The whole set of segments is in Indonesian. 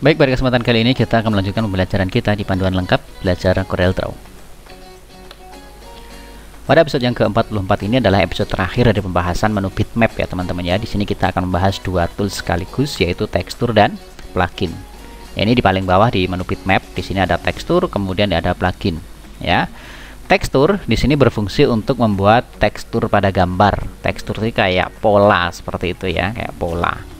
Baik, pada kesempatan kali ini kita akan melanjutkan pembelajaran kita di panduan lengkap belajar CorelDRAW. Pada episode yang ke-44 ini adalah episode terakhir dari pembahasan menu bitmap ya teman-teman ya. Di sini kita akan membahas dua tools sekaligus, yaitu tekstur dan plugin. Ya, ini di paling bawah di menu bitmap, di sini ada tekstur, kemudian ada plugin ya. Tekstur di sini berfungsi untuk membuat tekstur pada gambar. Tekstur ini kayak pola seperti itu ya, kayak pola.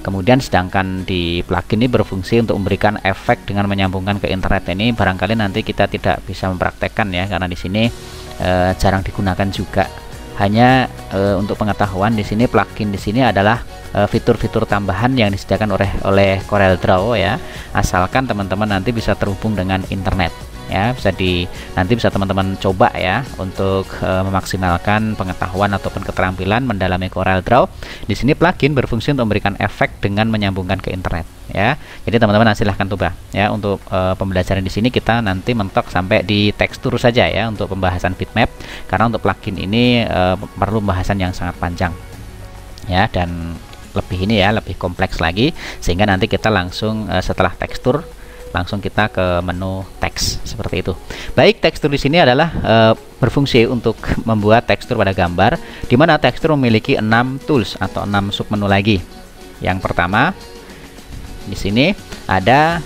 Kemudian sedangkan di plugin ini berfungsi untuk memberikan efek dengan menyambungkan ke internet. Ini barangkali nanti kita tidak bisa mempraktekkan ya, karena di sini jarang digunakan juga. Hanya untuk pengetahuan, di sini plugin di sini adalah fitur-fitur tambahan yang disediakan oleh CorelDRAW ya. Asalkan teman-teman nanti bisa terhubung dengan internet. Ya, nanti bisa teman-teman coba ya untuk memaksimalkan pengetahuan ataupun keterampilan mendalami CorelDRAW. Di sini plugin berfungsi untuk memberikan efek dengan menyambungkan ke internet ya. Jadi teman-teman silahkan coba ya. Untuk pembelajaran di sini kita nanti mentok sampai di tekstur saja ya untuk pembahasan bitmap, karena untuk plugin ini perlu pembahasan yang sangat panjang ya, dan lebih kompleks lagi, sehingga nanti kita langsung setelah tekstur langsung kita ke menu teks seperti itu. Baik, tekstur di sini adalah berfungsi untuk membuat tekstur pada gambar, di mana tekstur memiliki 6 tools atau 6 submenu lagi. Yang pertama di sini ada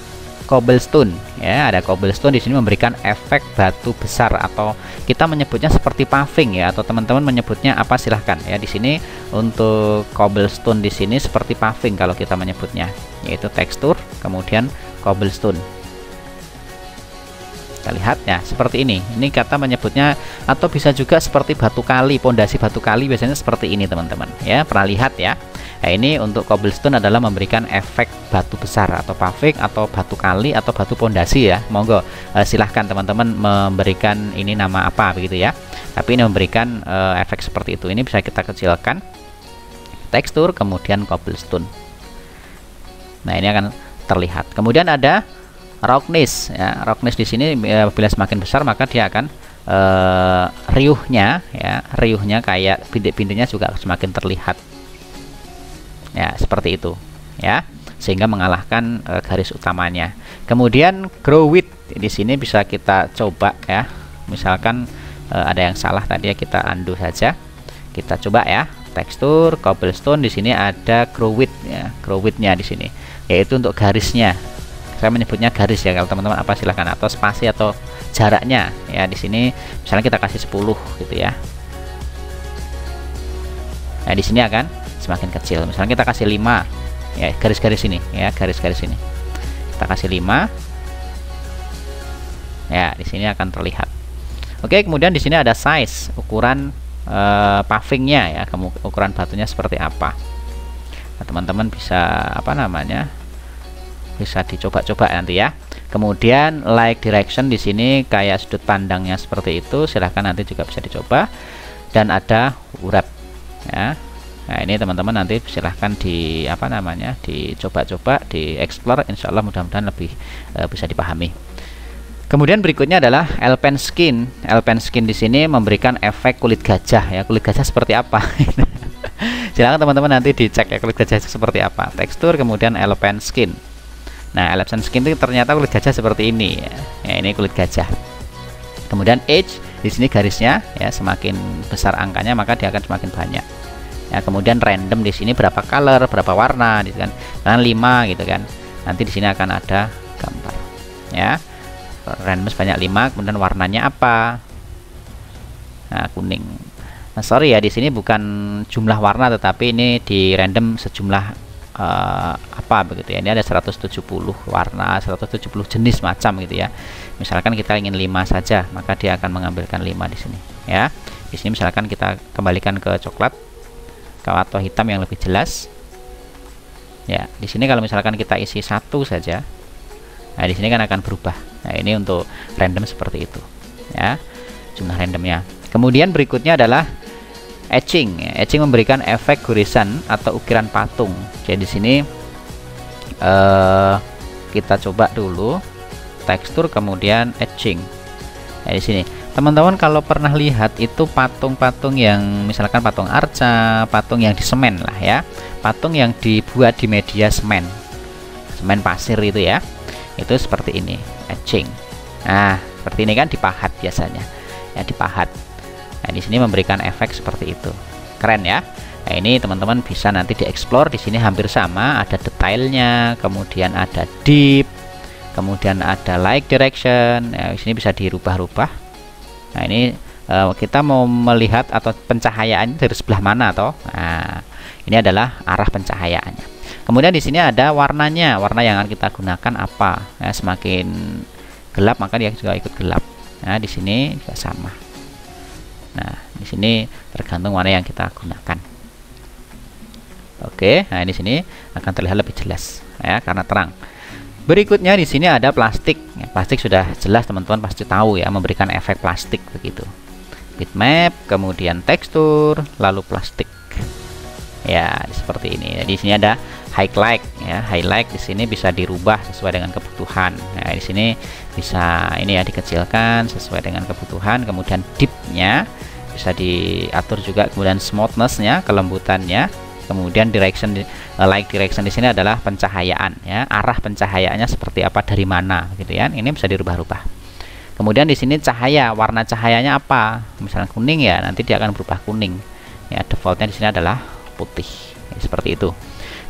cobblestone ya, ada cobblestone di sini memberikan efek batu besar, atau kita menyebutnya seperti paving ya, atau teman-teman menyebutnya apa silahkan ya. Di sini untuk cobblestone di sini seperti paving kalau kita menyebutnya, yaitu tekstur kemudian cobblestone. Kita lihat ya seperti ini. Ini kata menyebutnya, atau bisa juga seperti batu kali, pondasi batu kali biasanya seperti ini teman-teman ya. Pernah lihat ya. Nah, ini untuk cobblestone adalah memberikan efek batu besar atau paving atau batu kali atau batu pondasi ya. Monggo silahkan teman-teman memberikan ini nama apa begitu ya. Tapi ini memberikan efek seperti itu. Ini bisa kita kecilkan. Tekstur kemudian cobblestone. Nah, ini akan terlihat. Kemudian ada roughness ya. Roughness di sini bila semakin besar maka dia akan riuhnya ya, riuhnya kayak bintik-bintiknya juga semakin terlihat ya, seperti itu ya, sehingga mengalahkan garis utamanya. Kemudian grow width di sini bisa kita coba ya. Misalkan ada yang salah tadi ya, kita undo saja, kita coba ya. Tekstur cobblestone di sini ada grow width ya, grow width-nya di sini, yaitu untuk garisnya. Saya menyebutnya garis ya, kalau teman-teman apa silahkan, atau spasi atau jaraknya ya. Di sini misalnya kita kasih 10 gitu ya. Nah, di sini akan semakin kecil. Misalnya kita kasih 5 ya, garis-garis ini ya, garis-garis ini kita kasih 5 ya, di sini akan terlihat. Oke, kemudian di sini ada size, ukuran pavingnya ya, ukuran batunya seperti apa. Nah, teman-teman bisa apa namanya, bisa dicoba-coba nanti ya. Kemudian like direction di sini kayak sudut pandangnya seperti itu, silahkan nanti juga bisa dicoba. Dan ada wrap ya. Nah, ini teman-teman nanti silahkan di apa namanya, dicoba-coba, di explore, insya Allah mudah-mudahan lebih bisa dipahami. Kemudian berikutnya adalah Alpine Skin. Alpine Skin di sini memberikan efek kulit gajah ya. Kulit gajah seperti apa? Silakan teman-teman nanti dicek ya, kulit gajah seperti apa. Tekstur kemudian Alpine Skin. Nah, Alpine Skin itu ternyata kulit gajah seperti ini ya. Ya, ini kulit gajah. Kemudian edge di sini garisnya ya, semakin besar angkanya maka dia akan semakin banyak. Ya, kemudian random di sini berapa color, berapa warna gitu kan. Kan 5 gitu kan. Nanti di sini akan ada gambar. Ya. Random sebanyak 5, kemudian warnanya apa? Nah, kuning. Nah, sorry ya, di sini bukan jumlah warna, tetapi ini di random sejumlah apa begitu ya. Ini ada 170 warna, 170 jenis macam gitu ya. Misalkan kita ingin 5 saja, maka dia akan mengambilkan 5 di sini ya. Di sini misalkan kita kembalikan ke coklat atau hitam yang lebih jelas. Ya, di sini kalau misalkan kita isi 1 saja, nah di sini kan akan berubah. Nah, ini untuk random seperti itu ya, jumlah randomnya. Kemudian berikutnya adalah etching. Etching memberikan efek gurisan atau ukiran patung. Jadi di sini kita coba dulu tekstur kemudian etching. Nah, di sini teman-teman kalau pernah lihat itu patung-patung yang misalkan patung arca, patung yang di semen lah ya, patung yang dibuat di media semen. semen pasir itu ya. Itu seperti ini, etching. Nah, seperti ini kan dipahat biasanya. Ya, dipahat. Nah, di sini memberikan efek seperti itu. Keren ya. Nah, ini teman-teman bisa nanti dieksplor. Di sini hampir sama, ada detailnya, kemudian ada deep, kemudian ada light direction. Nah, di sini bisa dirubah-rubah. Nah, ini kita mau melihat atau pencahayaan dari sebelah mana toh. Nah, ini adalah arah pencahayaannya. Kemudian di sini ada warnanya, warna yang akan kita gunakan apa. Ya, semakin gelap maka dia juga ikut gelap. Nah, di sini juga sama. Nah, di sini tergantung warna yang kita gunakan. Oke, nah di sini akan terlihat lebih jelas ya karena terang. Berikutnya di sini ada plastik. Ya, plastik sudah jelas teman-teman pasti tahu ya, memberikan efek plastik begitu. Bitmap, kemudian tekstur, lalu plastik. Ya, seperti ini. Di sini ada highlight ya, highlight di sini bisa dirubah sesuai dengan kebutuhan. Nah, di sini bisa ini ya dikecilkan sesuai dengan kebutuhan. Kemudian deepnya bisa diatur juga, kemudian smoothnessnya, kelembutannya, kemudian direction, light direction di sini adalah pencahayaan ya, arah pencahayaannya seperti apa, dari mana gitu ya. Ini bisa dirubah-rubah. Kemudian di sini cahaya, warna cahayanya apa, misalnya kuning ya, nanti dia akan berubah kuning ya. Defaultnya di sini adalah putih ya, seperti itu.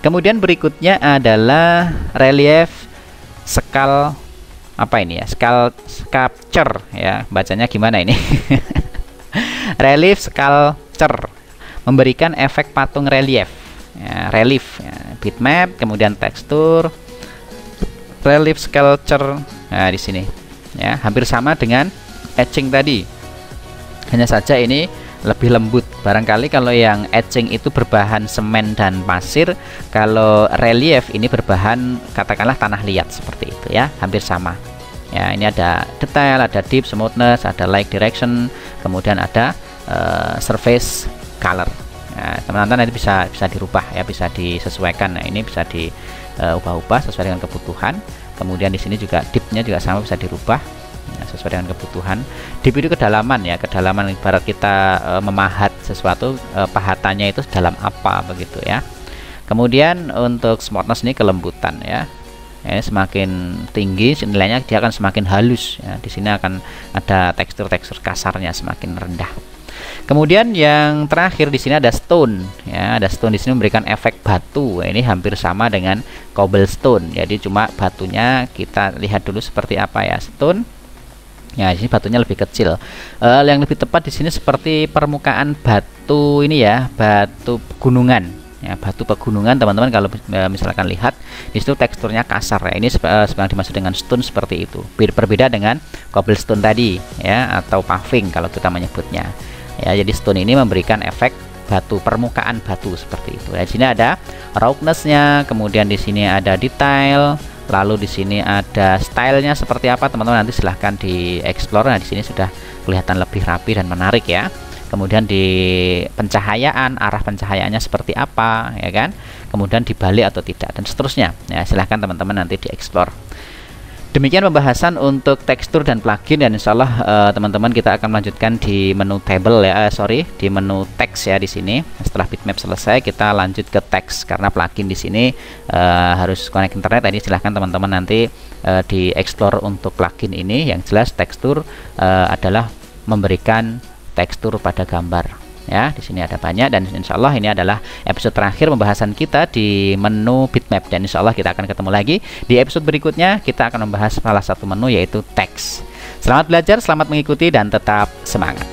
Kemudian berikutnya adalah relief scale, apa ini ya, scale sculpture ya, bacanya gimana ini? Relief sculpture, memberikan efek patung relief ya, relief ya, bitmap, kemudian tekstur, relief sculpture. Nah, di sini ya hampir sama dengan etching tadi, hanya saja ini lebih lembut. Barangkali kalau yang etching itu berbahan semen dan pasir, kalau relief ini berbahan katakanlah tanah liat seperti itu ya, hampir sama ya. Ini ada detail, ada deep, smoothness, ada light direction, kemudian ada surface color. Nah, teman-teman nanti bisa dirubah ya, bisa disesuaikan. Nah, ini bisa diubah-ubah sesuai dengan kebutuhan. Kemudian di sini juga deepnya juga sama, bisa dirubah ya, sesuai dengan kebutuhan. Deep itu kedalaman ya, kedalaman ibarat kita memahat sesuatu, pahatannya itu dalam apa begitu ya. Kemudian untuk smoothness ini kelembutan ya. Ini semakin tinggi nilainya dia akan semakin halus ya. Di sini akan ada tekstur-tekstur kasarnya semakin rendah. Kemudian yang terakhir di sini ada stone ya, ada stone di sini memberikan efek batu. Ini hampir sama dengan cobblestone. Jadi cuma batunya kita lihat dulu seperti apa ya, stone. Ya, di sini batunya lebih kecil. Yang lebih tepat di sini seperti permukaan batu ini ya, batu pegunungan. Ya, batu pegunungan teman-teman kalau misalkan lihat di situ teksturnya kasar ya. Ini sebenarnya dimaksud dengan stone seperti itu. Berbeda dengan cobblestone tadi ya, atau paving kalau kita menyebutnya. Ya, jadi stone ini memberikan efek batu, permukaan batu seperti itu. Ya, di sini ada roughness-nya, kemudian di sini ada detail, lalu di sini ada stylenya seperti apa teman-teman, nanti silahkan dieksplor. Nah, di sini sudah kelihatan lebih rapi dan menarik ya. Kemudian di pencahayaan, arah pencahayaannya seperti apa ya kan, kemudian dibalik atau tidak dan seterusnya ya. Silahkan teman-teman nanti dieksplor. Demikian pembahasan untuk tekstur dan plugin, dan insyaallah teman-teman kita akan melanjutkan di menu table ya, di menu teks ya. Di sini setelah bitmap selesai kita lanjut ke teks karena plugin di sini harus connect internet. Tadi silahkan teman-teman nanti dieksplor untuk plugin ini. Yang jelas tekstur adalah memberikan tekstur pada gambar ya. Di sini ada banyak, dan insyaallah ini adalah episode terakhir pembahasan kita di menu bitmap, dan insyaallah kita akan ketemu lagi di episode berikutnya. Kita akan membahas salah satu menu yaitu teks. Selamat belajar, selamat mengikuti, dan tetap semangat.